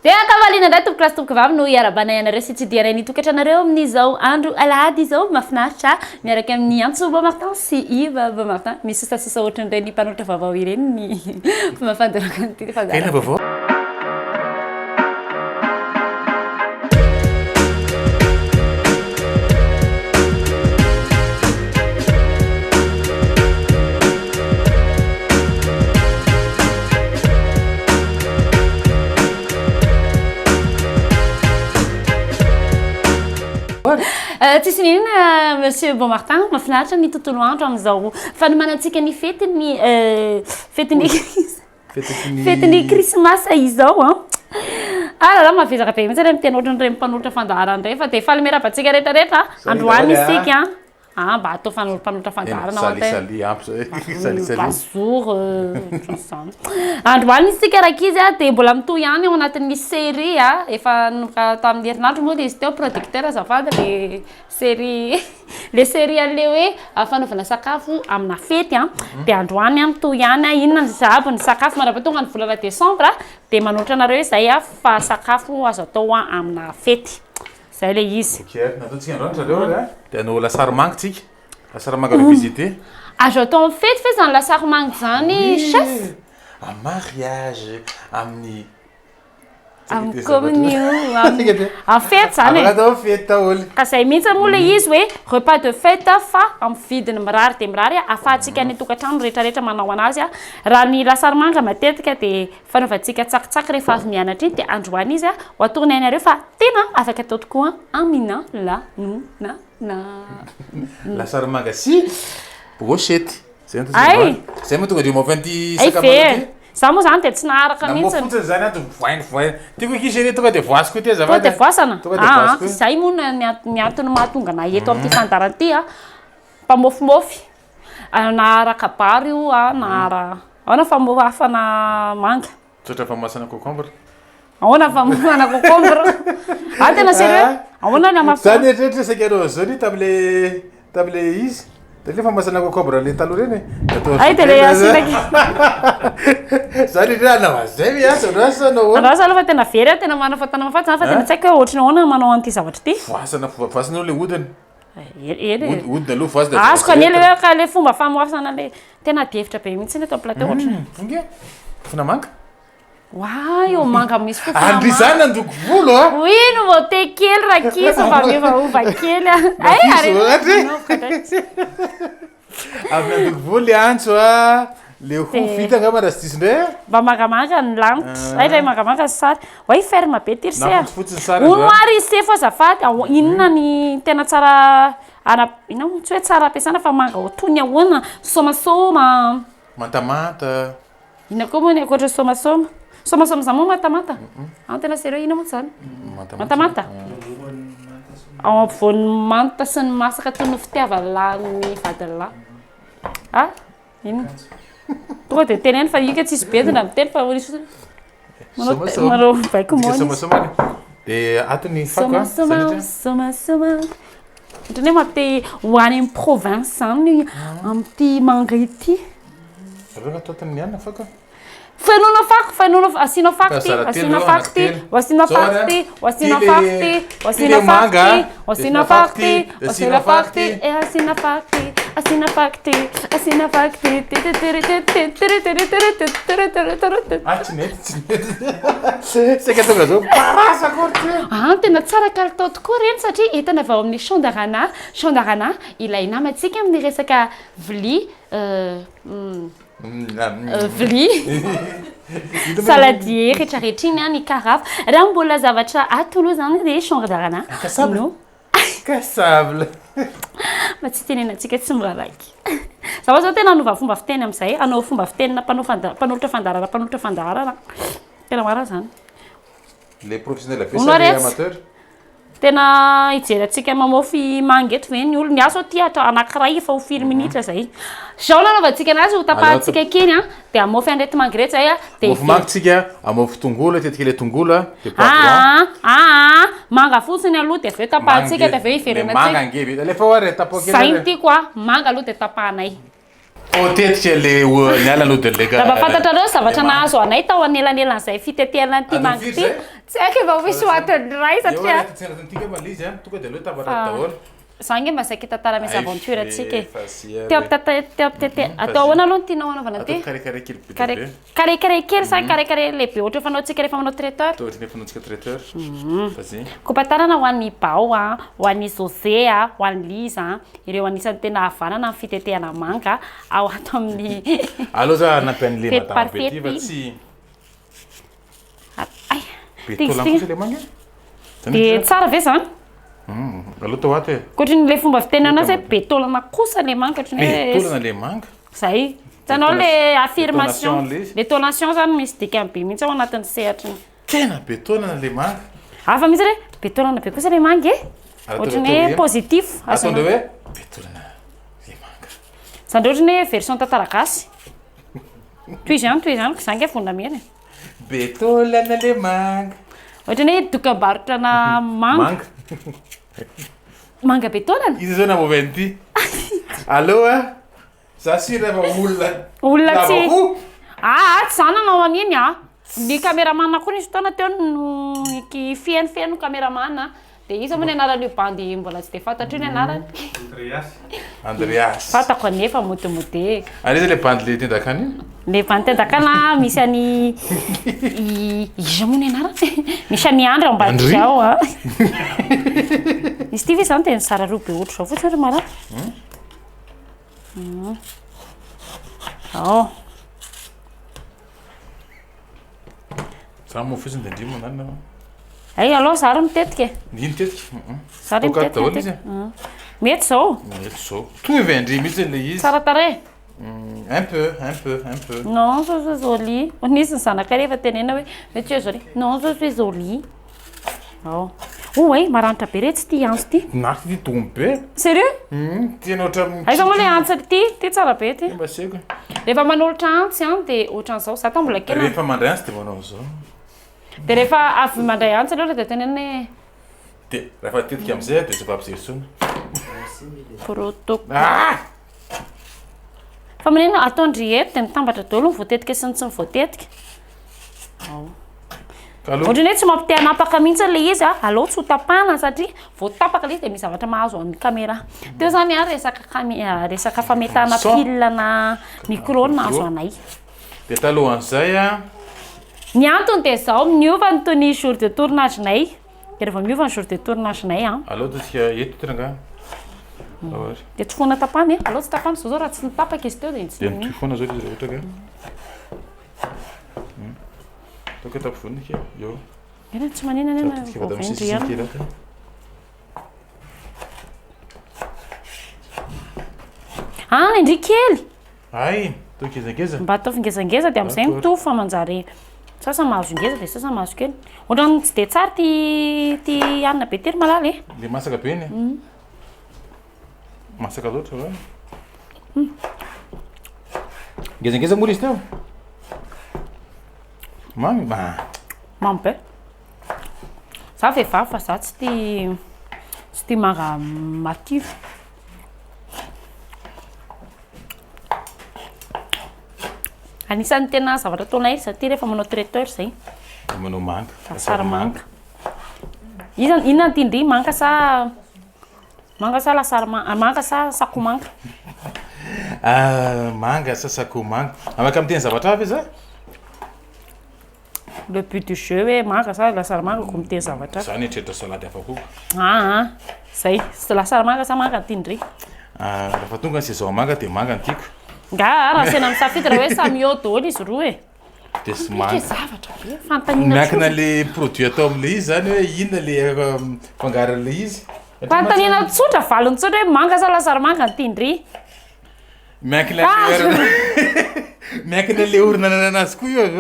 Dia kavalina ndray tompoka tompoka vavy no iarabanay anareo sy tsy dianay nitokatranareo amin'izao andro alahady izao mafinaritra miaraka amin'ny Antso Martin sy Yves Martin misy sasasa ohatran'ireny mpanoratra vaovao ireny ny mafandaraka ny Tena vaovao. Tsisy ninona Monsieur Martin mafinaritra ny tontolo andro amin'izao fanomanantsika ny fetiny Krismasy izao la mavizaka be mihitsy miteny ohatran'ireny mpanotra fandaharana ireny fa dia faly miarabantsika rehetrarehetra androany isika mba atao mpanotra fandaharana androany isika raha izy dia mbola mitohy ihany ao anatin'ny série efa atao amin'ny herinandro moa dia izy teo producteur azafady le série ale hoe fanaovana sakafo amina fety dia androany mitohy ihany inona ny sakafo mandrapatonga ny volana décembre dia manoatra anareo izay fa sakafo azo atao amina fety zay le izy. Nataontsika androany zareo dia anao lasary manga tsika lasary manga revisité azo atao amin'ny fety fa zany lasary manga zany chef un mariage amin'ny communion en fête zany ka zay mihitsy moa le izy hoe repas de fête fa amin'ny vidiny mirary dia mirary ahafahantsika ny tokantrano rehetrarehetra manao anazy raha ny lasary manga matetika dia fanaovantsika tsakitsaky rehefa avy mianatra iny dia androany izy ho atorony ainareo fa tena afaka atao tokoa amina lasary manga sy brochette zay moa tonga dia mavanty sakafo za moa zany dia tsy naharaka mihitsy fotsiny zany ato voainy tiako ekisy tonga dia voasiko ity tonga dia voasana zay moa ny antony mahatonga na eto amin'ity fandarana ity mpamofomofy naharaka bary io ahoana famofafana manga tsotra famasana concombre ahoana famofana concombre tena sérieux ahoana ny zany eritreretra saika anao zao ny tamile izy dia le famasana concombre le taloha reny dia le asinaky zany re anao zay miasa andrasa aloha fa tena very tena manafatana mafatsy fa tena tsy haiko hoe ohatrany ahoana manao an'ity zavatra ity voasanao le hodiny hodiny aloha voasy azoko anie le ka le fomba famoasana le tena dievitra be mihitsy ny atao plateau ohatrany fona manga io manga misy fofona manga andry zany andoko volo no vao te kely raha kiso mba miovaova kely amin'ny andoko volo antso le ho vita angamba raha sy disindray mba mangamanga ny lanitra ray mangamanga ny sary hoe ferme be tirsea fotsiny sary onoary se fo azafady inona ny tena tsara ina tsy hoe tsara ampiasana fa manga otony ahoana somasoma mantamanta ina koa moa ny akoatra somasoma somasoma za moa matamata tena sérieux ina moa zany matamata ao ampovoany manta sy ny masaka toy ny fitiavan'ny vadinlahy ino tonga dia teny any fa ika tsisy bedina miteny fa manao baiko somasoma dia atony somasoma ohatrany hoe mampi hoany amin'ny province zany amin'ity manga ity aveo gnatotany nianina fako asinao fakty tena tsara kalitao tokoa reny satria hitana avy ao amin'ny champ d'arana ilaina amatsika amin'ny resaka vilia saladier rehetrarehetra iny ny karafa raha mbola zavatra atoloha zany dia champ d'arana kasable mba tsy tenenantsika tsy miraraiky zava zao tena anova fomba fiteny amin'izay anao fomba fitenina mpanoratra fandaharana tena mara zany les professionnels amateur tena hijery mamofy manga eto ve ny olo ny aso ty atao anankiray efa ho firy minitra zay zao nanaovantsika anazy ho tapahantsika keny dia amofy andrety manga rehetra zay mofy manga tsika amofy tongolo tetika le tongolo manga fotsiny aloha dia aveo tapahantsika dia aveo iverenantsika zay ty koa manga aloha dia tapahanay tetika le niala aloha dia le fantatra reo zavatra nahazo anay tao anelan'elan'izay fitetehana ty manga ty tsy haiko efa hoisy hoatony ray satria tika mala izy a tonga de aloha tabatra daholo za nge mba zaiky tantara misy aventure atsika teapitete atao ahoana aloha ny tianao anaovana ty carré kely sa carré lehibe ohatra fanao tsika rehefa manao traiteur kopatarana ho an'ny bao a ho an'ny José a ho an'ny Liza ireo anisan'ny tena havanana amin'ny fitetehana manga ao ato amin'ny aloha za nampian'le madame Betty fa tsy de tsara ve zany aloha tao ato e koatriny le fomba fitenena azy hoe betolana kosa le manga betolana le manga zay hitanao le affirmation le tonation zany misy dikany be mihitsy ao anatin'ny sehatriny tena betolana le manga hafa misy re betolana be kosa le manga e ohatriny hoe positif ataondreo hoe betolana le manga zany ohatriny hoe version tantaragasy toy izany zange fondamena betolana le manga ohatrany hoe dokam-barotrana manga manga betolana izy zao namovany ty aloha za si rehefa olona tsy tsy zany anao aniny a ny caméraman koa nisy fotoana teo no fiheno caméraman de izy moa ny anarany io bandy mbola tsy de fantatro io ny anarany Andreas fatako anefa modemode ariza le bandy le tendakany le bandy tendakana misy any iza moa ny anarany misy any andro ambady zao a izy ty ve zany tena sara roa be ohatra zao fotsiny ry mara za moa fotsiny de ndrimo nany ay aloha za ry mitetika ndiny tetika za ry mitetika mety zao tonga ve andry mihitsy le izy tsara tare un peu non je suis jolie nisy ny zanaka rehefa tenena hoe tu es jolie non je suis jolie maranitra be re tsy ty antsy ty naky ty togno be sérieux tiana ohatra aiza moa le antsy ty tsara be ty mbaseko rehefa manolotra antsy a de ohatran'izao za ta mbola kely rehefa mandray antsy de manao zao de rehefa avy mandray antsy aloha de tenena de rehefa tetika amizay de tsy fampijeritsona protocole fa manena ataondry eto de mitambatra daholo ny voatetika sy ny tsy voatetika ohatrany hoe tsy mampite hanapaka mihitsy le izy aleo tsy ho tapana satria voatapaka le izy de misy zavatra mahazo amin'ny caméra teo zany a resaka fametahana pile na micro nahazo anay de talohan'izay ny antony de zao miova ny tony jour de tournage nay de rehefa miova ny jour de tournage nay aleo tsika eto tranga de tsy foana tapany aleo tsy tapany zao raha tsy nitapaka izy teo de de nitofona zao izy ohatra ka toka tapivonika eo ena tsy manina nena indry kely ay to ngezangeza mba ataovy ngezangeza de am'izay mitovy fa manjary sasa mahazo ngeza de sasa mahazo kely ohatrany tsy de tsara ty anina be tery malala le masaka be iny masaka loatra va ngezangeza moa izy teo mamy be za vehivavy fa za tsy ty manga mativy anisan'ny tena zavatra ataonay izy ty rehefa manao traiteur zay manao manga sary manga inona ny tindry manga sa lasary manga sa sakomanga manga sa sakomanga amaka amin'ny tena zavatra avy za le but du jeu hoe manga sa lasary manga ko miteny zavatra zany tretra salady hafa koa zay lasary manga sa manga tindry rehefa tonga ny saison manga de manga ny tiako nga raha sena misafidy raha hoe samy eo daholo izy roa e de sy manga zavatra be fantanina miankina le produit atao am'le izy zany hoe inona le fangaran'le izy fantanina tsotra valony tsotra hoe manga sa lasary manga ny tindry miankina le orina nananazy koa io avy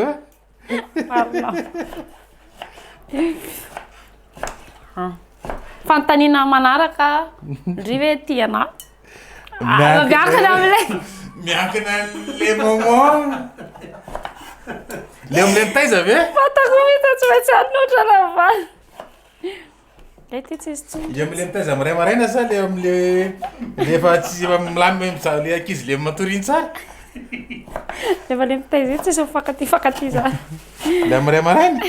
fantanina manaraka ndry hoe tiana miankina am'le miankina le moment le am'le mitaiza ve fatako mita tsy maintsy anotra lavaly le ty tsisy tsy le am'le mitaiza amiray maraina sa le am'le efa tsy milamy le ankizy le matoriny tsara lefa le mitaiza io tsisy mifankaty zany le amiray maraina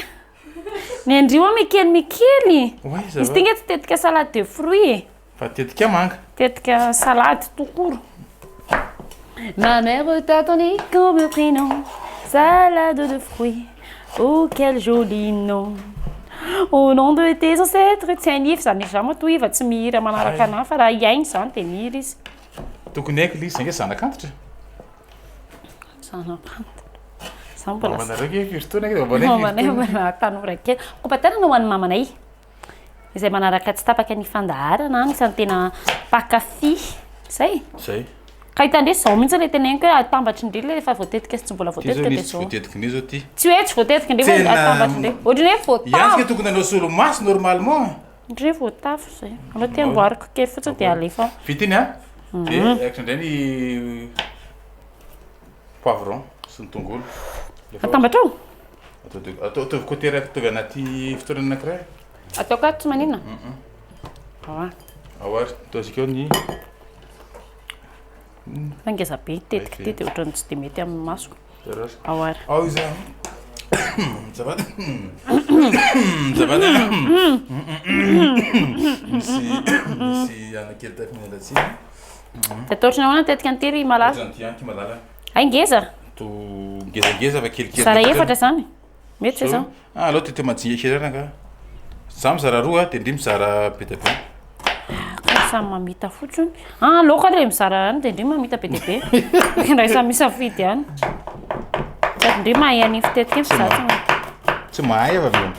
ny andrio mikely Ouais, ça izy va. ty nge tsy tetika salade de fruits Fa tetika manga. tetika salade tout court. Ma mère t'attendait comme le prénom, salade de fruits, oh quel joli nom. Au nom de tes ancêtres, tsy hainify zany izy moa toy iva tsy mihira manaraka anahy fa raha iaigny zany de mihira izy. Tokony haiko le izy zay nge zanak'antitra. Zanak'antitra. Za mbola Mamanareo ke fotoana ke mamanay. mamanay mbola tanora kely. Kompaterana ho an'ny mamanay. Izay manaraka tsy tapaka ny fandaharana anisan'ny tena pakafy. Zay. Zay. Ka hitandre zao mihitsy le tenaiko hoe atambatry ndre le efa voatetika sy tsy mbola voatetika de zao. Voatetika ny zao ty. Tsy hoe tsy voatetika ndre fa atambatry ndre. Ohatry hoe voatafo. Iazy ke tokony anao solomaso normalement. Ndre voatafo zay. Anao te amboariko kely fotsiny de alefa. Vitiny a? De akatra ndray ny poivron sy ny tongolo. Atambatra ao? Atao côté raiky tovy anaty fitoerana anankiray. Ataoko ato tsy maninona? Aoary ataontsika ao ny fangeza be tetika ty de ohatrany tsy de mety amin'ny masoko. Aoary. Ao izy. Zavady. Zavady. Misy anakely taky mialatsiny. De ataotry nahoana tetika antiry malala? Gentil anky malala. Ay ngeza? To ngezangeza fa kelikely. Zara efatra zany? Mety zao? Ah, allo tete majinika kely ranga. Za mizara roa de ndry mizara be de be. Samy mamita fotsiny. Ah, laoka le mizara any de ndry mamita be de be. Raha samy misafidy any. Sady ndry mahay any fitetika iny fa za tsy mahay ava aveo.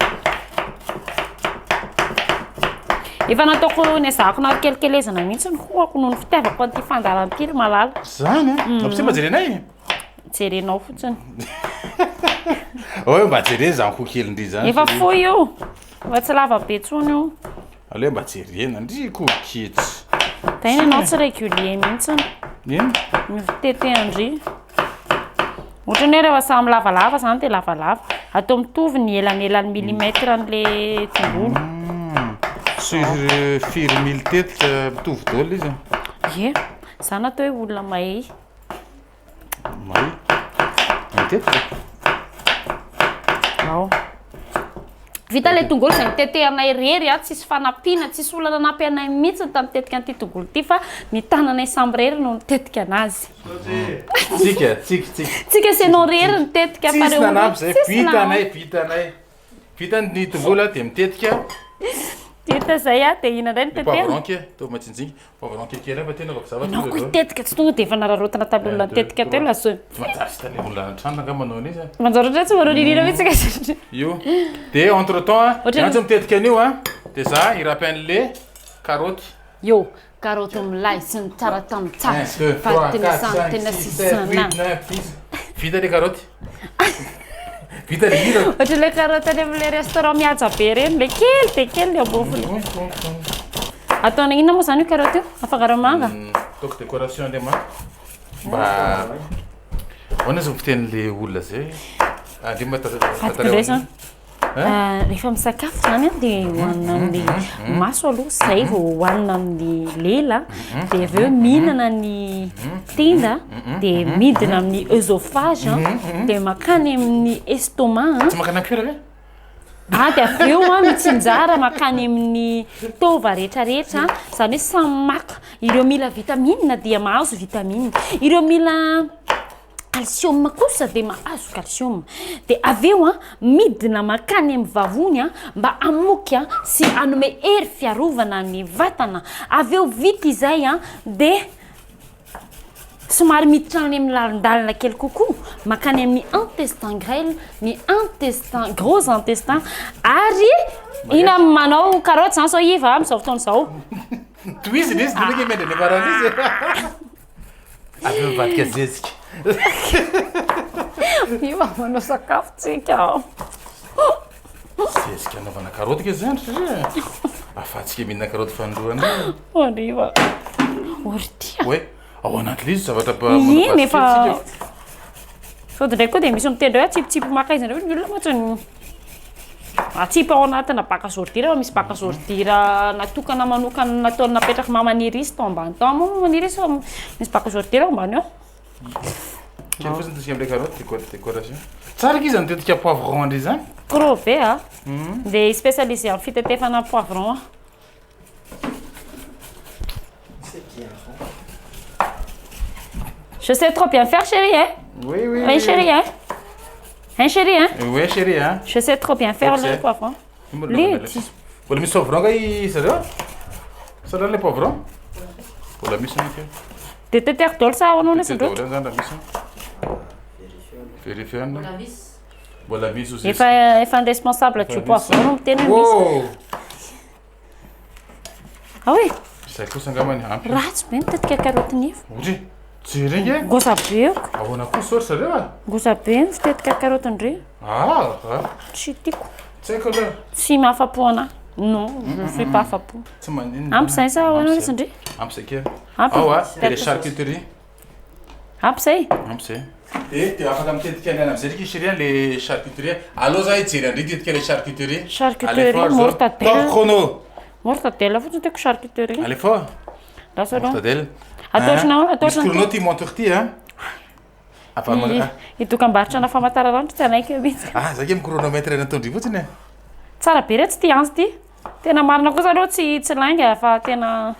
efa nataoko ny azahako na kelikelezana mihitsy ny hoako noho ny fitiavako an'ity fandaran'ity malala. Zany a? Ampiasy mba jerenay? Jerenao fotsiny. Oe mba jere zany ho kely ndry zany. Efa foy io. Fa tsy lava be tsony io. Aleo mba jerena ndry koketsy. Tainy anao tsy régulier mihitsy. Ino? Mitete andry. Ohatrany hoe rehefa samy lavalava zany de lavalava. Atao mitovy ny elan'elan'ny millimètre an'le tongolo. Sur firy mily tetika mitovy daholo izy. Ie, zany atao hoe olona mahay. Mahay. Mitetika. Ao. Vita le tongolo zay nitetehanay irery a tsisy fanampiana, tsisy olana nampy anay mihitsy tamitetika an'ity tongolo ty fa ny tananay samby rery no nitetika anazy. Tsika sy anao rery nitetika pareo. Tsisy nanampy zay, vitanay. Vitany tongolo de mitetika. Tita zay a de ina ndray nitetehana. Poivron ke, to matsinjiny. Poivron kelikely fa tena zavatra. Anao ko itetika tsy tonga de efa nararotana tamin'ny olona nitetika teo laso. Fantasy tany olona an-trano nga manao an'izy. Manjaro ohatry tsy maro ririra mihitsy ka. Io. De entre temps, yantsy mitetika an'io a, de za irapen'le karoty. Yo, karoty milay sy ny tsara tamin'ny tsara. Fa tena samy tena sisana. Vita le karoty. Vita le hira. Ohatry le karoty any amin'le restaurant mihaja be reny, le kely de kely le abofony. Ataona inona moa zany io karoty io? Afangaro manga? Ataoko décoration le manga. Mba ahoana izy fiten'le olona zay? Andry matatara. Rehefa misakafo zany de hohanina amin'ny maso aloha zay vao hohanina amin'ny lela de aveo mihinana ny tenda de midina amin'ny œsophage de makany amin'ny estomac. Tsy makany ampira ve? De aveo mitsinjara makany amin'ny tova rehetrarehetra zany hoe samy maka. Ireo mila vitamine dia mahazo vitamine. Ireo mila calcium kosa de mahazo calcium. De aveo midina makany amin'ny vavony mba amoky sy anome hery fiarovana ny vatana. Aveo vita izay de somary miditra any amin'ny lalindalina kely kokoa makany amin'ny intestin grêle, ny intestin gros intestin ary ina manao karoty zany sao iva amin'izao fotoana izao. Toizy izy dinaka mendra le paralysy. Aveo mivadika zezika. Iva manao sakafo tsika. Zezika anaovana karoty ke zany satria afatsika mihinana karoty fandoana. Oriva. Ortia. Ouais. Ao anaty lizy zavatra iny efa sody ndraiky koa de misy mitendry hoe tsipitsipi maka izy ndraiky olona ohatrany atsipy ao anatina baka sordira fa misy baka sordira natokana manokana nataona napetraka mamaniry izy tao ambany tao moa mamaniry izy misy baka sordira ao ambany ao. kely fotsiny tosika am'ilay carotte décoration tsara izy zany tetika poivron ndray zany crové a de spécialisé en fitetefana poivron. Je sais trop bien faire, chérie, hein? Oui, chérie, hein? Hein, chérie, hein? Oui, chérie, hein? Je sais trop bien faire le poivron. Voilà, misy poivron zareo? Sarà le poivron? Voilà, misy nika. De teteako daholo sa anao nesy ndro. Zany raha misy. Vérifiana. Mbola misy ozy. Efa indispensable du poivron no miteny misy. Ah oui? Zay kosa angamany ampy. Ratsy be mitetika carotte nifo. Ohatry jereny e. Gosa be ko. Ahoana koa saory zareo a? Gosa be ny fitetika carotte ndre. Tsy tiako. Tsy haiko aloha. Tsy mahafapo anahy. Non, je suis pas afapo. Tsy manino. Ampy zay sa anao nesy ndre? Ampy zay kely. Ampy. Ao a, le charcuterie. Ampy zay? Ampy zay. De afaka mitetika anana am'zay ndraiky chérie le charcuterie. Allo za hijery andry tetika le charcuterie. Charcuterie mortadelle. Chrono. Mortadelle fotsiny tiako charcuterie. Allez fort. Lasa aloha. Mortadelle. Ataotrinao Chrono ty montre ty hein. Idokambarotra ana famantararandro tsy anaiky mihitsy. Zake chronomètre natondry fotsiny e. Tsara be re tsy ty antsy ty. Tena marina kosa aloha tsy lainga fa tena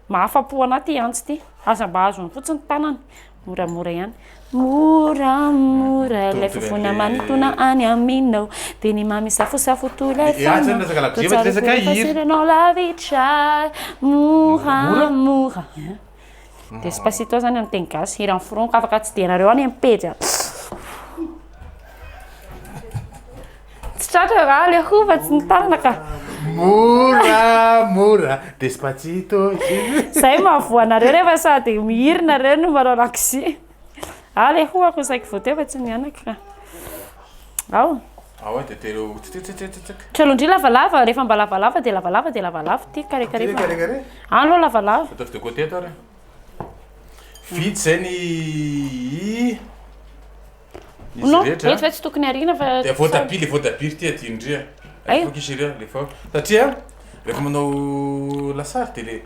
mahafapo anahy ty antsy ty. Aza mba azony fotsiny tanany. Moramora ihany. Moramora ilay fofona manitona any aminao dia ny mamisafosafo tolay fanao la vitra moramora. Despacito zany amin'ny teny gasy hira amin'ny foronko afaka tsy dianareo any amin'ny pejy a. Tsy tratra raha le hova tsy ny tanana ka. Moramora Despacito. Zay mahavoanareo rehefa sady mihirina reo no manao laksy. Le hoako saiko voateo fa tsy mianaka ka. Ao. Tetero. Trelondry lavalava rehefa mba lavalava dia lavalava dia lavalava ty karekare. Aloha lavalava. Ataovy de côté atao re. Vitsy zay ny non, eto tsy tokony arina fa le voatabia ty aty indria. Faut chérie le fort. Satria rehefa manao lasary dia le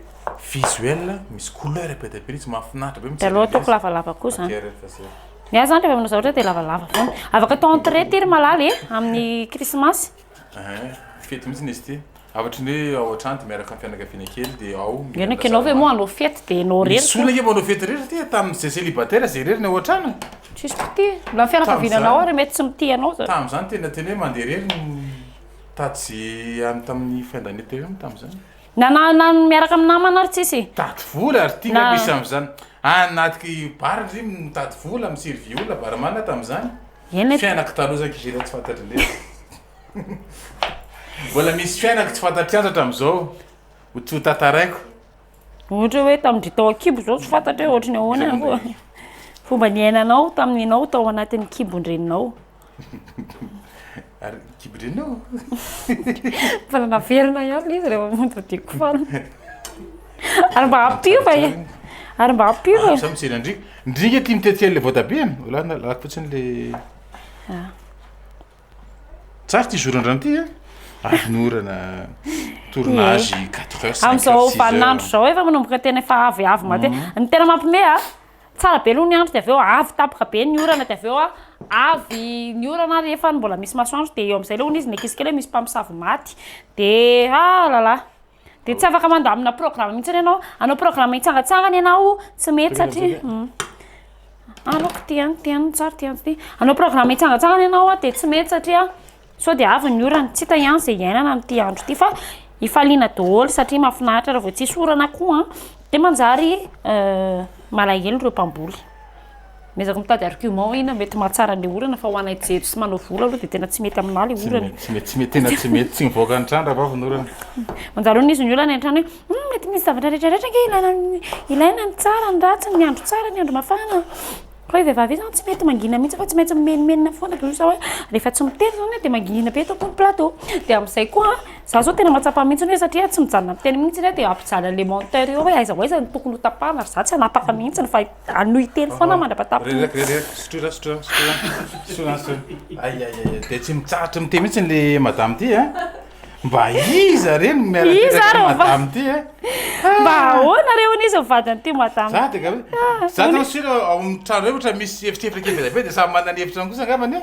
visuel misy couleur be dia be izy mahafinaritra be. Dia aloha ataoko lavalava kosa. Miahy zany rehefa manao zavatra dia lavalava foana. Afaka atao entrée ty ry malaly amin'ny krismasy. Fety mihitsy izy ty. Afatry ny ao an-trano dia miaraka amin'ny fianakaviana kely dia ao. Ianao kenao ve moa hanao fety dia anao rery. Misy olona ke manao fety rery ty tamin'izay célibataire zay rery ny ao an-trano. Tsisy pity. Mbola ny fianakaviananao ary mety tsy mity anao zany. Tamin'izany tena hoe mandeha rery tady any tamin'ny fin d'année teo tamin'izany. Na miaraka amin'ny namana ary tsisy. Tady vola ary tia misy amin'izany. Anaty bary izy mitady vola misiry viola baramana tamin'izany. Fiainako taloha zany kizera tsy fantatry le. Mbola misy fiainako tsy fantatry anjatra amin'izao. Tsy ho tantaraiko. Ohatra hoe tamin'ny tao an-kibo zao tsy fantatra hoe ohatrany ahoana koa. Fomba niainanao tamin'inao tao anatin'ny kibon-dreninao. Ary kibon-dreninao? Fa naverina ihany izy rehefa montradiko farany. Ary mba hampio fa e. Ary mba hampio e. Sa misery andrika. Ndrika tia mitetika le voatabia. Ola lako fotsiny le. Tsara ty jour-ndrano ty e. Avinorana tournage 4 heures 5 heures. Amin'izao vaninandro zao efa manomboka tena efa avy mate. Ny tena mampime tsara be aloha ny andro dia avy eo avy tapaka be ny orana dia avy eo avy ny orana rehefa mbola misy masoandro dia eo amin'izay aloha izy nekisy kely misy mpamosavy maty dia lala dia tsy afaka mandamina programme mihitsy ianao anao programme hitsangatsangana ianao tsy mety satria aloka tiany tsara tiany ty anao programme hitsangatsangana ianao dia tsy mety satria sao dia avy ny orana tsy hita ihany izay iainana amin'ity andro ity fa ifaliana daholo satria mahafinaritra raha vao tsisy orana koa dia manjary malahelo ireo mpamboly. Mezaka mitady argument ina mety mahatsara ny orana fa ho anay jejo sy manao vola aloha dia tena tsy mety aminah le orana. Tsy mety tena tsy mety tsy mivoaka an-trano raha vao ny orana. Manjary hono izy ny olana an-trano hoe mety misy zavatra rehetrarehetra ke ilaina ny tsara ny ratsy ny andro tsara ny andro mafana. Koa vehivavy zany tsy mety mangina mihitsy fa tsy maintsy mimenimena foana toy sao hoe rehefa tsy miteny zany dia mangina be tao plateau. Dia amin'izay koa za zao tena mahatsapa mihitsy hoe satria tsy mijanona amin'ny teny mihitsy dia ampijanona le monteur eo hoe aiza ho aiza ny tokony ho tapahana ary za tsy hanapaka mihitsy fa anohy teny foana mandrapatapaka. Dia tsy mitsahatra miteny mihitsy le madame ty mba iza reny miaraka madame ty Nareo an'izy mivadiny ty madame. Za de gabe. Za tao sira ao amin'ny trano hoe ohatra misy efitrefitra kely be de samy manana ny hevitra kosa angambany.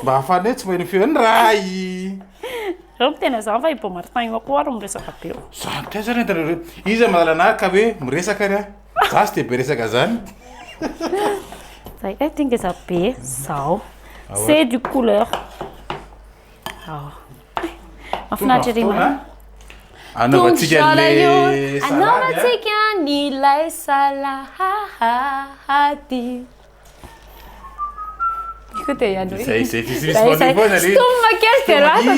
Mba hafana hoe tsy maheno feo ny ray. Reo tena zany fa Ibo Martin io koa ary miresaka be. Zany taiza reny tareo. Izy malala ka hoe miresaka ry. Za sy de be resaka zany. Zay tinga za be zao. C'est du couleur. Mafinaritra ry ma. Anaovantsika le anaovantsika ny lay salahady. Écoute, il y a nous. C'est disponible. Stomma kely de lasa.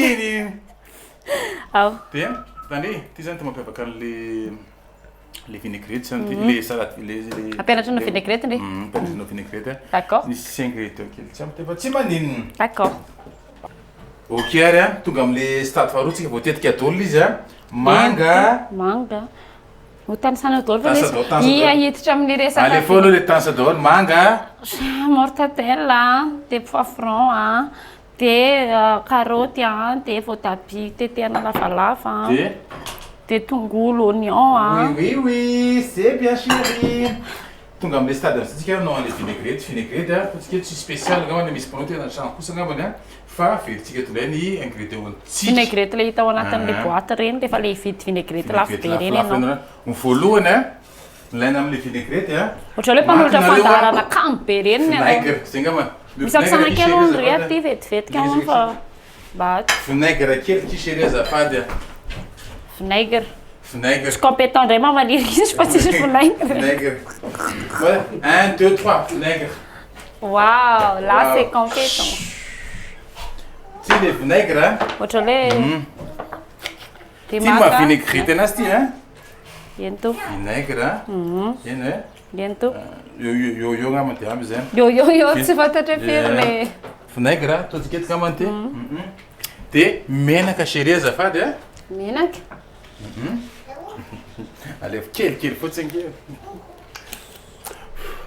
Dia, tani, ty zany mampiavaka le vinaigrette zany le salade le ampianatra ny vinaigrette ndre. Ampianatra ny vinaigrette. D'accord. Misy ingrédients kely tsy ampy tsy maninona. D'accord. Ok ary tonga am'le stade faharoa tsika voatetika adolo izy manga. Tany sana dolo fa ia hiditra amin'ny resaka. Allez follow le temps dolo manga. Mortadelle, de poivron, de carottes, de voatabia tetehana lavalava, de tongolo, oignon. Oui, c'est bien chéri. Tonga am'le stade tsika no le vinaigrette parce que tsy spécial ngambany misy pronto na trano kosa ngambany fa veritsika tolay ny ingrédients tsika. Vinaigrette le hita ao anatin'le boîte reny rehefa le vidy vinaigrette lafo be reny ianao. Ny voalohany ilaina am'le vinaigrette ohatra hoe mpanolotra fandarana kamo be reny ny vinaigre zay ngambany. Misakisana kely ony re aty vetivetika ony fa vinaigre kely ty chéri azafady. Vinaigre. Vinaigre. Je suis compétent vraiment à lire, je pense que c'est vinaigre. Vinaigre. Voilà, 1, 2, 3, vinaigre. Waouh, là c'est compétent. Tu le vinaigre, Autre lait. Tu m'as vinaigrette nasti, hein? Bientôt. Vinaigre, Bientôt. Yo ngamante amzen. Yo, tu vas te faire Vinaigre, tu dis que tu ngamante. Te menaka chérie azafady, hein? Menaka. Allez, quel fotsiny kely.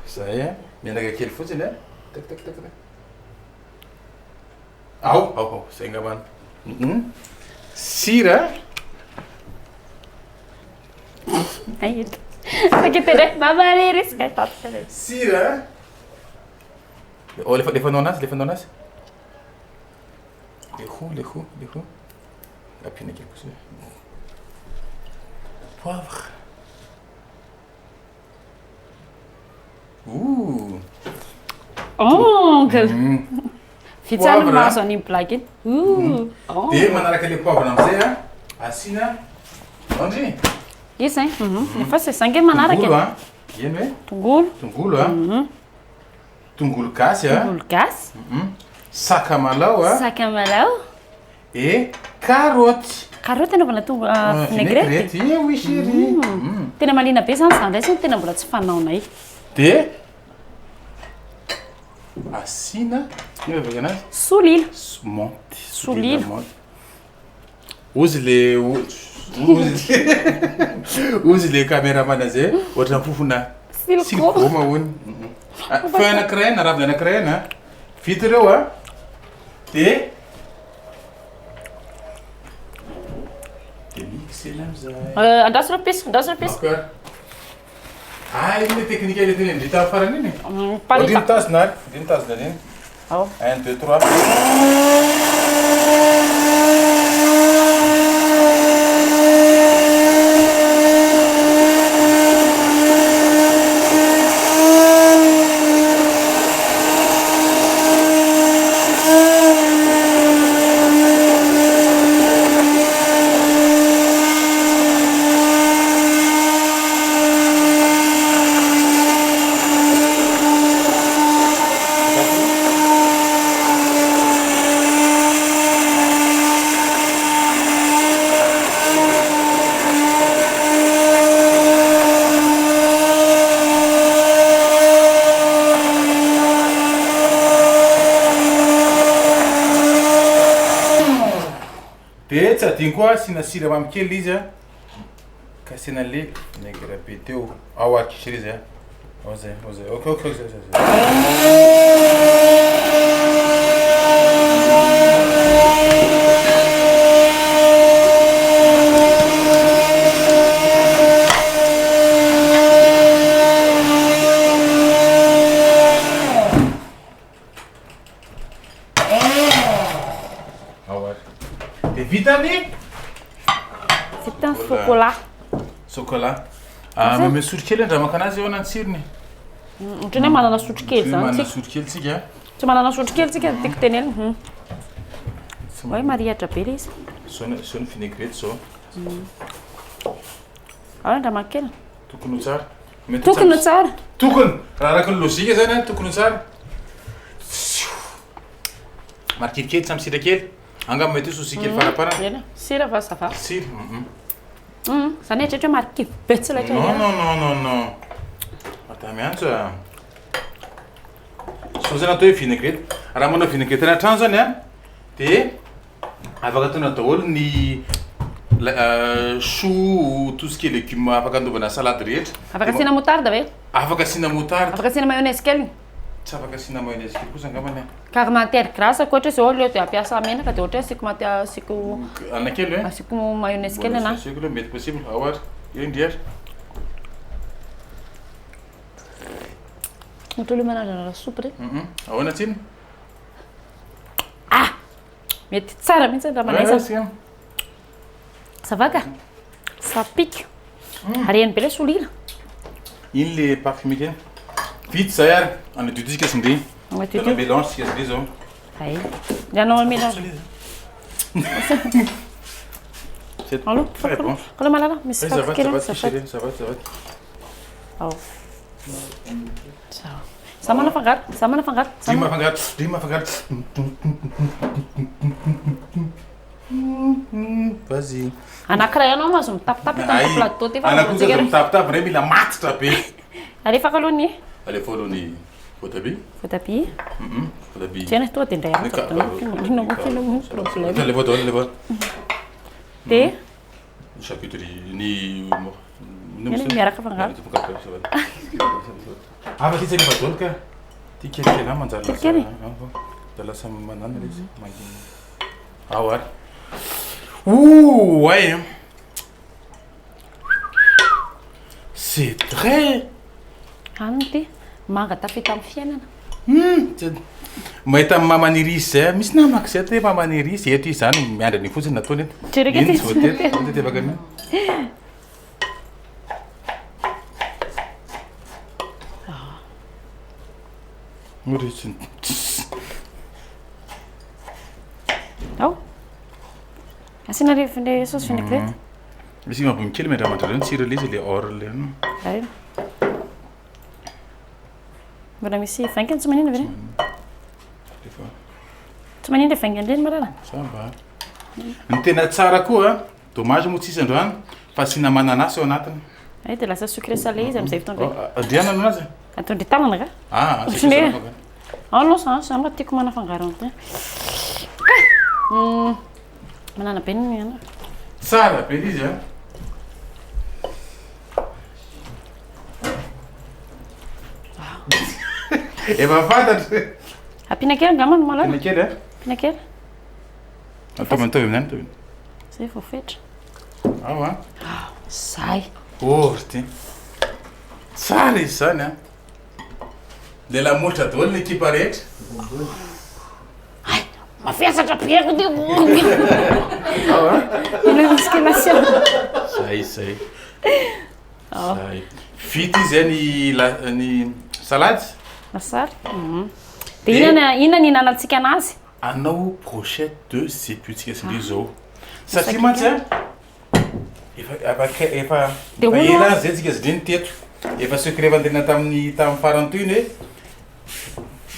Zay menaka kely fotsiny tac. Ao, zay ngambany. Sira. Aí. Aqui tem babareiros, que tá tudo. Sira. Olha, levando nas. Lehu. Apina aqui pour ça. Poivre. Fitsana mahazo any blague iny. Dia manaraka le poivre amizay asina andry. Izy zay. Efa c'est sangue manaraka. Ino hoe? Tongolo. Tongolo gasy Tongolo gasy. Sakamalaho. Et carottes. Carotte anaovana vinaigrette. Oui chérie. Tena malina be zany zany ndray tena mbola tsy fanaonay. Dia asina ino avy anazy? Solila. Solila. Ozy le caméraman zay ohatra fofona silicone hony. Feuille anankiray na raviny anankiray vita ireo dia mixena amizay. Andasy piso. Ino le technique ile teny vita farany iny? Dimy tazona iny. 1, 2, 3. Dia tsy adino koa asina siramamy kely izy ka asina le vinaigre be teo ao akisy izy ao zay. Ok zay. vita ny chocolat. Chocolat. Mamy sotro kely ndra maka anazy eo anany tsirony. Ohatrany hoe manana sotro kely zany manana sotro kely tsika. Tsy manana sotro kely tsika tiako tenenina. Hoe marihatra be ilay izy. Zao ny vinaigrette zao. Ndra makely. Tokony ho tsara. Tokony ho tsara. Tokony. Raha araka ny lôzika zany tokony ho tsara. Marikivy kely samy sira kely. Angamba mety sosi kely faraparana. Sira va ça va. Sira. Zany etrehatra hoe marikivy be tsy laitra. Non. Atamy antsy. So zany atao hoe vinaigrette. Raha manao vinaigrette anaty trano zany dia afaka ataona daholo ny chou, tout ce qui est légumes afaka anaovana salade rehetra. Afaka asiana moutarde ve? Afaka asiana moutarde. Afaka asiana mayonnaise kely. Tsy afaka asiana mayonnaise kely kosa angambany. Car matière grasse koatra zao leo dia ampiasa menaka dia ohatra asiko anakely hoe? Asiko mayonnaise kely ana. Asiko le mety possible. Ahoara. Io indrihatra. Otolo manana soupe re. Ahoana tsiny? Mety tsara mihitsy raha manaisa. Ça va ka? Ça pique. Ariany be le solila. Iny le parfumé kely. Vite zay ary. Anadio tsika sindry. Anadio mélange tsika sindry zao. Ay. Yanao mélange. Allô? Kola malala, misy sakafo kely. Ça va. Oh. Ciao. Sama nafangaro. Rima fangaro. Vas-y. Anakira ianao mazo mitapitapy eto plateau ty fa. Anakosa mitapitapy re mila matitra be. Alefaka aloha ny. Alefa aloha ny voatabia. Voatabia. Voatabia. Tiana tonga dia indray alefaka. Problème. Alefa daholo. Dia charcuterie ny miaraka fangaro. Afaka izy alefa daholo ka. Ty kelikely any manjary lasa. Da lasa manana le izy. Ao ary. Ouais. C'est très. Anty manga tafita amin'ny fiainana. Mahita mamaniry izy zay misy namako zay hoe mamaniry izy eto izy zany miandra ny fotsiny nataony eto. Tserika ty afaka ny. Morisy. Oh. Asina le sauce vinaigrette. Misy mabony kely mandramandra reny tsira le izy le or le. Ay. Mbola misy vaingany tsy manina ve? Tsy manina vaingany reny marana. Samba. Ny tena tsara koa dommage moa tsisy androany fa asiana mananasy ao anatiny. Ay dia lasa sucré salé izy amin'izay fotoana. Andriana anazy? Atondry tanana ka? Non, ça m'a tiako manafangaro an'ity. Manana be ny ana. Tsara be izy a. Efa fantatra. Ampiana kely angamba no malala. Ampiana kely a? Ampiana kely. Atao mitovy amin'any to. Zay vao fetra. Ao a. Zay. Ty. Tsara izy zany a. Le lamotra daholo ny ekipa rehetra. Ay, mafiasatra be ako ty. Ile musculation. Zay. Vita izy ny salade. Masary. Dia inona ny hinanantsika anazy? Anao brochette de séputsika sindry zao. Satria mantsy efa ela zay tsika zidreny teto. Efa secret vandirina tamin'ny farany toy hoe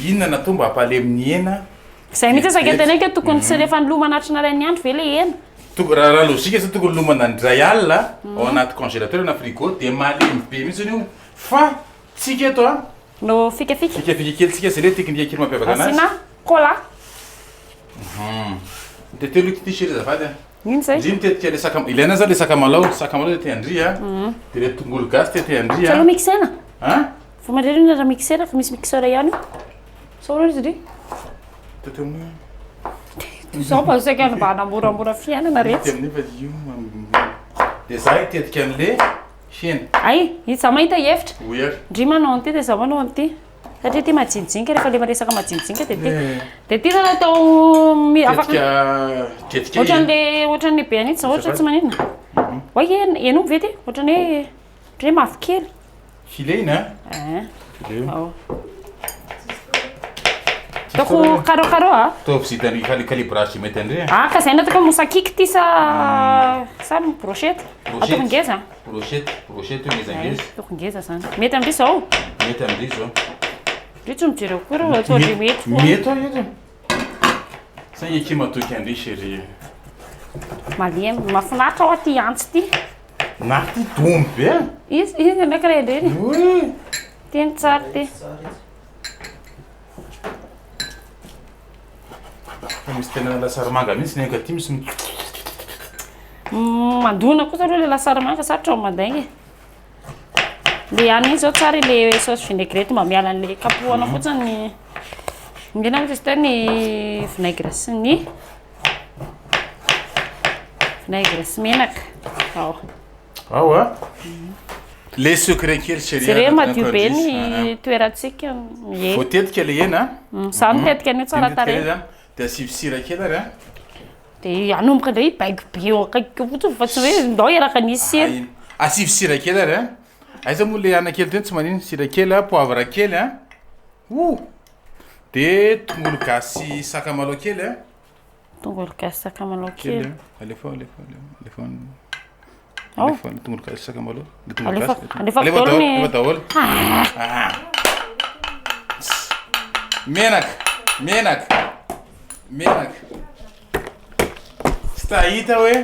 inona natao mba hampaleminy hena. Zay mihitsy saketenaka tokony tsy rehefa niloma anatrina ray ny andro ve le hena. Raha logika zay tokony lomana ndray alina ao anaty congélateur na frigo dia malemy be mihitsy io fa tsika eto a no fikafika kely tsika zay le teknika kely mampiavaka anazy. Asina cola. Dia telo t-shirt zafady. Ino zay? Ndry mitetika le ilaina zany le sakamalaho te andry a. Dia le tongolo gasy te andry a. Tsalo mixena. Fa mandrerina raha mixera fa misy mixeur ihany. Saola izy ry. Zao mba saika mba hanamboramboara fiainana rehetra. Dia za itetika an'le hena. Ay, izy za mahita hevitra. Oui ary. Ndry manao an'ity dia za manao an'ity. satria tia majinijinika rehefa le maresaka majinijinika dia tia zany atao ohatran'le be an'ity za ohatra tsy maninona wa eno vety ohatran'ny hoe mavokely filet iny ataoko carreau a to visitany calibrage mety andre ka zay nataka mosakiky ty sa brochette ataoko ngeza brochette ngezangeza ataoko ngeza zany mety am'ry zao mety am'ry zao ry tsy mijery koa reo atao mety zay eky matoky andry chérie malemy mafinaritra ao aty antsy ty na ty dombo be izy anakiraha indreny teny tsara ty misy tena lasarimanga mihitsy neka ty misy mandona kosa aloha le lasarimanga sarotra ao mandaigny le any iny zao tsara le sauce vinaigrette mba miala an'le kapohana fotsiny indrena moa izy teny vinaigre sy ny vinaigre sy menaka ao le secret kely chérie zay re madio be ny toerantsika voatetika le hena za mitetika an'io tsara tarehy dia asivy sira kely ary dia anomboka indray baiko be eo akaikiko fotsiny fa tsy hoe ndao eraka nisy sira asivy sira kely ary aiza moa le anakely teny tsy manino sira kely poivre kely dia tongolo gasy sakamalaho kely tongolo gasy sakamalaho kely alefa tongolo gasy sakamalaho alefa daholo menaka tsy tahita hoe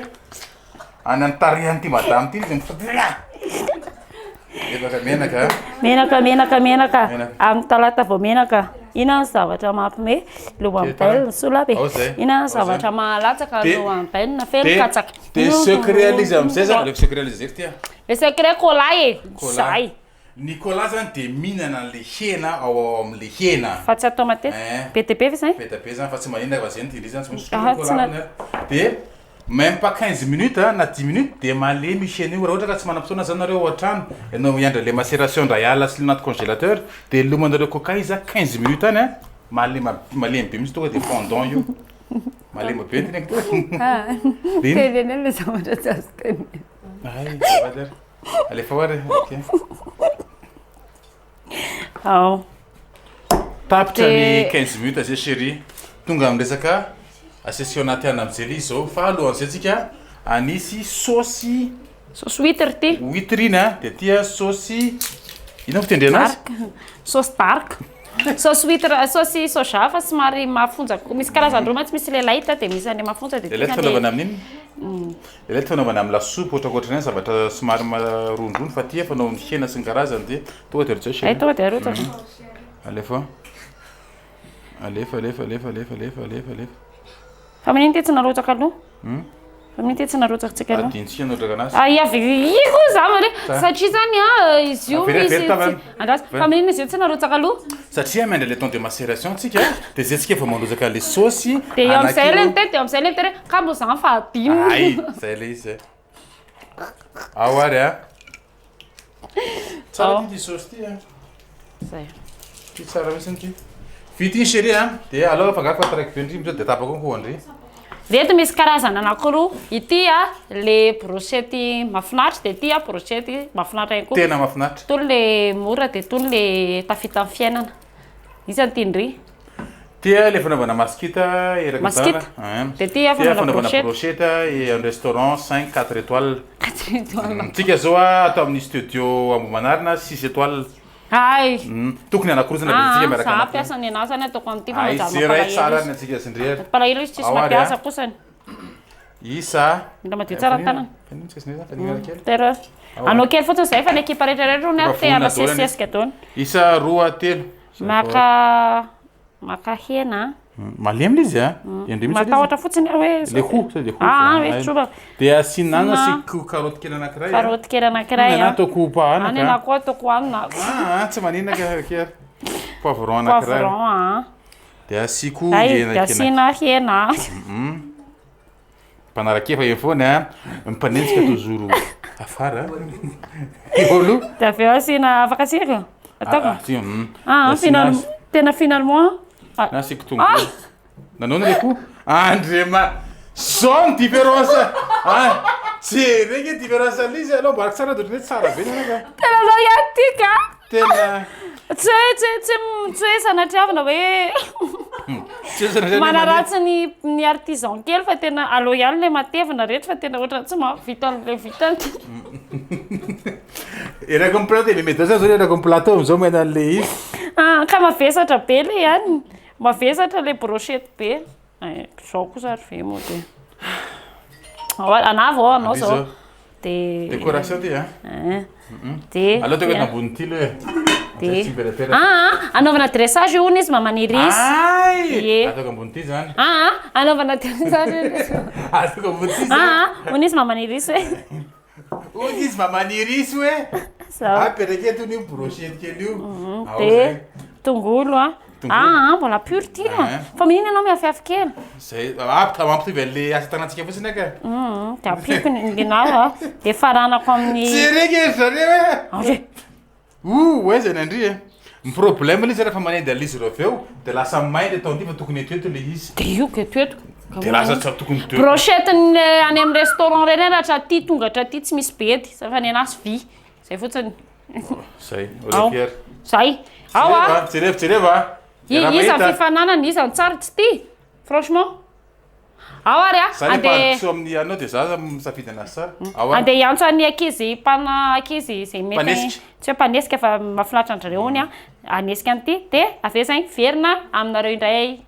anantarihany ty madame ty izy menaka amin'ny talata vao menaka ina ny zavatra mampime lo ambelina sola be ina ny zavatra mahalatsaka lo ambelina ferokatsaka dia secret izy am'izay zany le secret izy ty le secret cola zay Nicolas zany dia mihinana an'le hena ao amin'le hena fa tsy atao matetika be dia be fa zay zany fa tsy maninona fa zay ny zany tsy maintsy dia même pas 15 minutes na 10 minutes dia malemy hena io raha ohatra ka tsy manam-potoana zany nareo ao an-trano ianao miandra le macération ndraiala sy anaty congélateur dia lomanareo coca izy 15 minutes any malemy be mihitsy tonga dia fondant io malemy be tenenele zavatra tsy azo tenena alefa oary tapitra ny 15 minutes zay chérie tonga am'resaka asesio anaty ana am'zay izy zao fa alohan'izay tsika anisy sauce huître ty huître iny dia tia sauce ino fitendrena azy sauce dark sauce huître sauce soja fa somary mafonjaka misy karazany roma tsy misy le laita dia misy an'le mafonja dia ilaity fanaovana amin'iny ilaity fanaovana amin'ny lasopy ohatrakohatrany zavatra somary marondrony fa tia fanaovany hena sy ny karazany dia tonga dia rotsao chérie tonga dia arotsaka alefa fa manino ty tsy narotsaka aloha fa manino ty tsy narotsaka tsika aloha adintsika notraka anazy avy koa za mare satria zany izy io misy andrasy fa manino izy io tsy narotsaka aloha satria miandra le temps de macération tsika dia zay tsika efa mandrozaka le sauce dia eo am'izay leny te dia am'izay leny tere ka mbo zany fa adino ay zay le izy ao ary tsara ty sauce ty zay ty tsara mihitsy ty vita iny chérie dia alao fangako atraiky be ndrimy zao dia tapako koa andry reto misy karazana anankiroa ity le brochette mafinaritra dia ity brochette mafinaritra ihany koa tena mafinaritra tony le mora dia tony le tafita amin'ny fiainana isany tindry tia le fanaovana maskita maskita dia tia fanaovana brochette un restaurant 5-4 étoiles tsika zao atao amin'ny studio Ambohimanarina 6 étoiles ay tokony anakorozana be tsika za piasany anao zany ataoko amin'ity zay ray tsara ny atsika sindrery palahelo izy tsisy mampiasa kosany isa mila madio tsara ny tanana tera anao kely fotsiny zay fa ny ekipa rehetrarehetra ny te anasesesika ataony isa roa telo maka hena malemy izy matahotra fotsiny hoe le soba dia asinana sy karoty kely anankiray karoty kely anankiray ataoko pahanaka any anako ataoko hanina tsy maninaka kely poivron anankiray dia asiko dia asina hena mpanarake-fa eo foana mipanenjika toujours afara olo dia avy eo asina afaka asiko tena finalement nasiko tongolo nanao le ko andrema son différence tsy regny différence lizy aloha mbaraka tsara de tsara be tena lo iatika tena tsy hoe sanatriavana hoe manaratsy ny artisan kely fa tena aloha ihany le matevina rehetra fa tena ohatra tsy mavita an'le vitany erako amin'ny plateau le mety zao erako amin'ny plateau am'izao mena an'le izy ka mavesatra be le ihany mavesatra le brochette be zao kosa ary ve moa de anavo anao zao de décoration ty de alors toko nambony ty le anaovana dressage io izy mamaniry izy atoko ambony ty zany anaovana dressage atoko ambony ty zany izy mamaniry izy hoe izy mamaniry izy hoe apetraka eto io brochette kely io de tongolo mbola pur ty fa mininy anao miafiafy kely zay mampitovy le asa tanantsika fotsiny aka de apiko nginao de faranako amin'ny tsy regny zare hoe zay nandry ny problème le izy rehefa manendy alizy reo aveo de lasa may le tao ty fa tokony etoeto le izy de io ke toeto de lasa tsy tokony teo brochette any amin'ny restaurant reny raha ty tongatra ty tsy misy bedy fa ny anazy vy zay fotsiny zay ole fier zay jereva izy amin'ny fifananana izy tsara tsy ty franchement ary amin'ny anao de za misafidy anazy tsara andeha iantso any ankizy ankizy zay mety tsy hoe mpanesika fa mahafinaritra andrareo ony anesika an'ity de aveo zay verina aminareo indray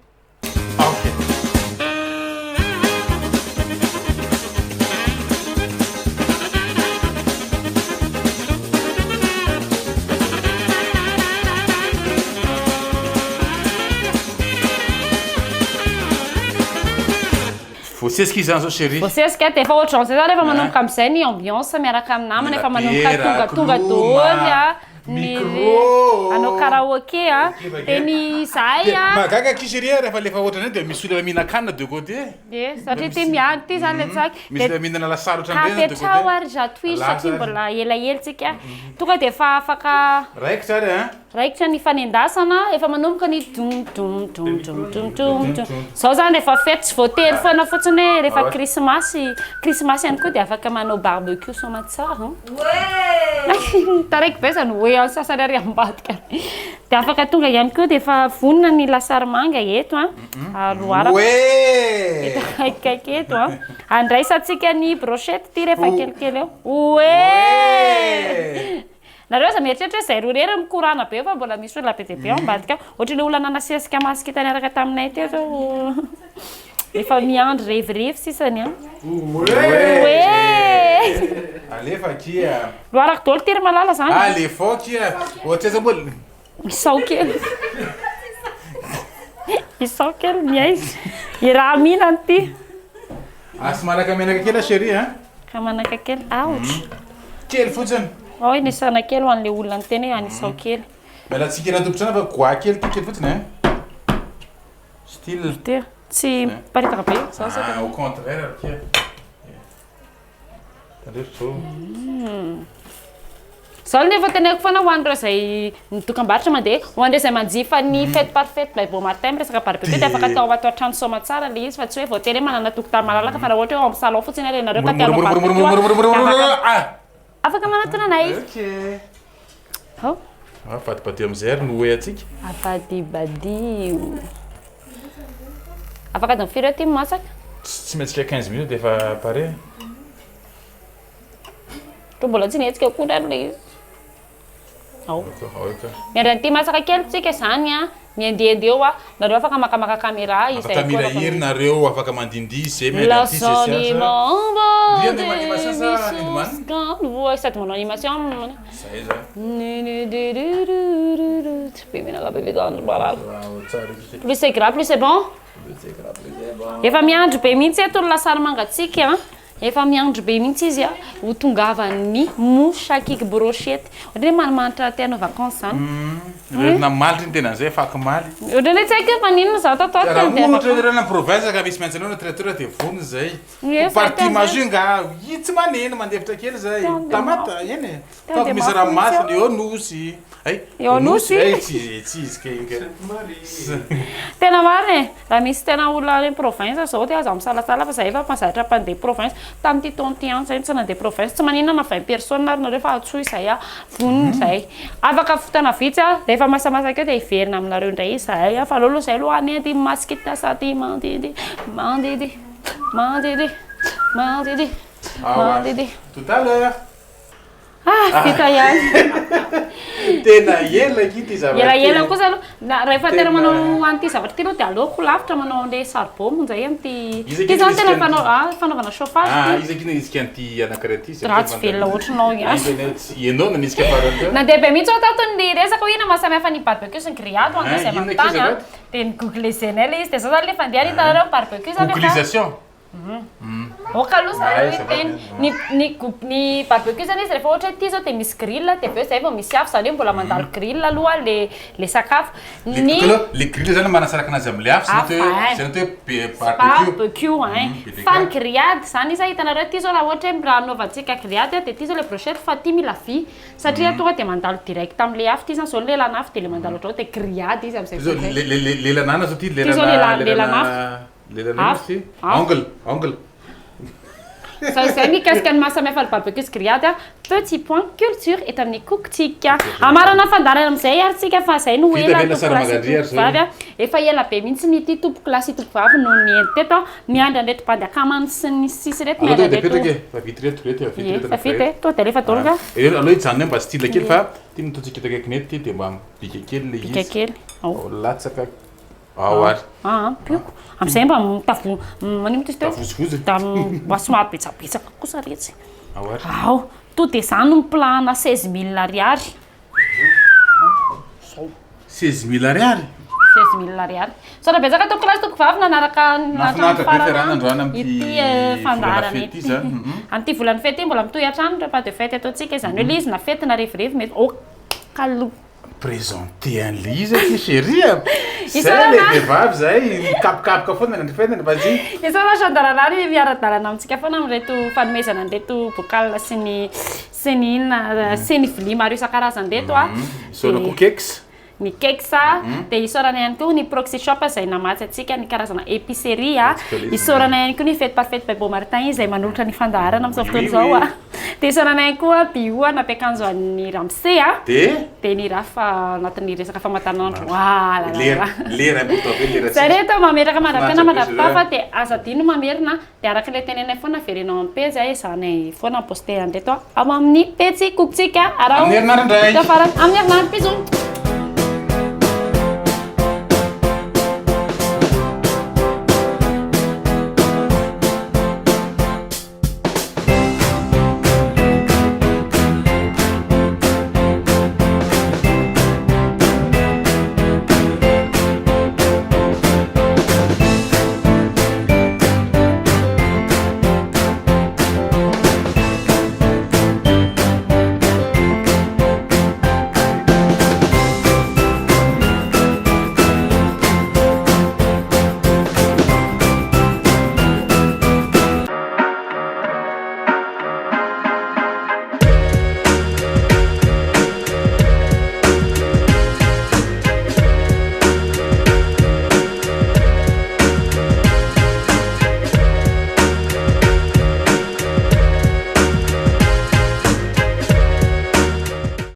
voasesika izy zany zao chérie voasesika de efa ohatran'izay zany efa manomboka am'izay ny ambiance miaraka amin'ny namana efa manomboka tonga daholo anao karaoké de ny zay magaga ki chérie rehefa lefa ohatrany de misy olona mihinan-kanina de côté satria ty miady ty zany le tsaky misy le mihinana lasary ohatran'ireny kapetrao ary jatoizy satria mbola elaela tsika tonga de efa afaka raiky tsary raikitra ny fanendasana efa manomboka ny zao zany rehefa fety tsy voatery foana fotsiny hoe rehefa krismasy ihany koa de afaka manao barbecue soma tsara taraiky be zany hoe sasany ary ambadika de afaka tonga ihany koa de efa vonona ny lasary manga eto aroaraka kaikaiky eto andraisatsika ny brochette ty rehefa kelikely eo nareo za mieritreritra hoe zay roa rery mikorana be fa mbola misy olona be de be ambadika ohatry le olana nasesika masika taniaraka taminay teo zao efa miandry revirivy sisany alefa kia loaraka dolo tiry malala zany alefao kia ohatra za mbola isao kely isao kely miaizy i raha mihinany ty asy malaka menaka kely chérie ka manaka kely aotra kely fotsiny ao nisana kely ho an'le olona ny teny hoe anisao kely mela tsika natombotrana fa goa kely ty kely fotsiny style ty tsy paritaka be au contraire kia zao nefa teneko foana ho an'ireo zay nitokam-barotra mandeha ho an'ireo zay manjifa ny fête par fête Blaebo Martin resaka barbecue de afaka atao ato an-trano soma tsara le izy fa tsy hoe voatery hoe manana tokotany malalaka fa raha ohatra hoe ao amin'ny salon fotsiny ary nareo ka tianao barbecue afaka manatona anay fatibady am'izay ary no hoe atsika afadibadio afaka adiny firy eo ty masaka tsy maintsika 15 minutes de efa pare to mbola tsy nihetsika akory ary le izy miandran'ity masaka kely tsika zany miendiendy eo nareo afaka makamaka caméra izay kamera hery nareo afaka mandindizy zay sady manao animation plus c'est gras plus c'est bon efa miandro be mihitsy eto ny lasary mangatsika efa miandro be mihitsy izy a ho tongavany mosakiky brochette ohatra hoe manimanitra tena vacances zany na maly ny tena zay fakimaly ohatra hoe tsy haiko fa ninona za ohatra province ka misy maintsy anao na traiteur de vony zay parti mazu nga itsy maneno mandevitra kely zay tamata eny fa misy ranomasina eo nosy eo nosy tena marina raha misy tena olona reny province zao ty aza misalasala fa zay efa mazatra mpandeha province tamin'ity tontian zay tsy nandeha province tsy maninona na 20 personne ary nareo fa atsoy zay a voniny zay afaka fotana vitsy a rehefa masamasaka eo dia hiverina aminareo indray zay fa alolo zay aloha anety masikita sady mandidy tout à l'heure vita ihany tena ela kity ela kosa aloha rehefa tena manao an'ity zavatra ty aloha dia aleoko lavitra manao an'le charbon zay am'ty ty zany tena fanaovana chauffage izy an'ty anankiray ty raha tsy velona ohatranao ianao na misy kafarana nandeha be mihitsy taton'ny resaka hoe ina mahasamihafa ny barbecue sy ny grillade hoan'io zay manontany a dia ny googlezenay le izy dia zao zany le fandeha hitanareo barbecue zany googlisation okalosa teny ny barbecue zany izy rehefa ohatra hoe ty zao dia misy grill dia aveo zay vao misy afo zany hoe mbola mandalo grill aloha le sakafo le grill zany manasaraka anazy amin'le afo zany hoe barbecue fa ny grillade zany izy hitanareo ty zao raha ohatra hoe raha anaovantsika grillade dia ty zao le brochette fa ty mila vy satria tonga dia mandalo direct amin'le afo ty zany zao lelana afo dia le mandalo ohatranao dia grillade izy am'izay lelanana zao ty lelana ongle zay mikasika ny mahasamihafa ny barbecue sy grillade petit point culture eto amin'ny cooktik amarana fandarana am'izay ary tsika fa zay no ela efa ela be mihitsy nyty tompo klasy tompo vavy no ny eny teto miandry andreto bady akamany sy ny sisy reto vita to dia lefa doloka aloha hijanona mba style kely fa ty mitotsika eto akaiky nety ty dia mba bika kely le izy latsaka ary pioko am'izay mba manimo ty da mba somary betsabetsaka kosa retsy to dia zany no miplana 16 000 ariary 16 000 ariary 16 000 ariary sora betsaka toko lasy toko vavy nanaraka ity fandarana ity an'ity volany fety ty mbola mitohy atrano rehefa de fety ataontsika izany hoe le izy na fety na revirevy mety kalo présenté an'le izy ty chérie zay le vehivavy zay mikapokapoka foana nandry fetiny vas-y isana sandaranary miara-dalana amintsika foana amin'reto fanomezana an'reto bocal sy ny inona sy ny vilia maro isan-karazany reto soloko kex ny kexa dia isorana ihany koa ny proxy shop zay namatsy atsika ny karazana épicerie isorana ihany koa ny fety par fety by Beau Martin izay manolotra ny fandaharana amin'izao fotoana izao dia isorana ihany koa bio nampiakanjo an'ny Ramsey dia ny rafa anatin'ny resaka famantaranandro zay reto mameraka mandrapitana mandrapitafa dia azadino mamerina dia araka ilay tenenay foana verenao amin'ny page izany foana poster an'reto amin'ny petsy koktsika amin'ny herinandro bisou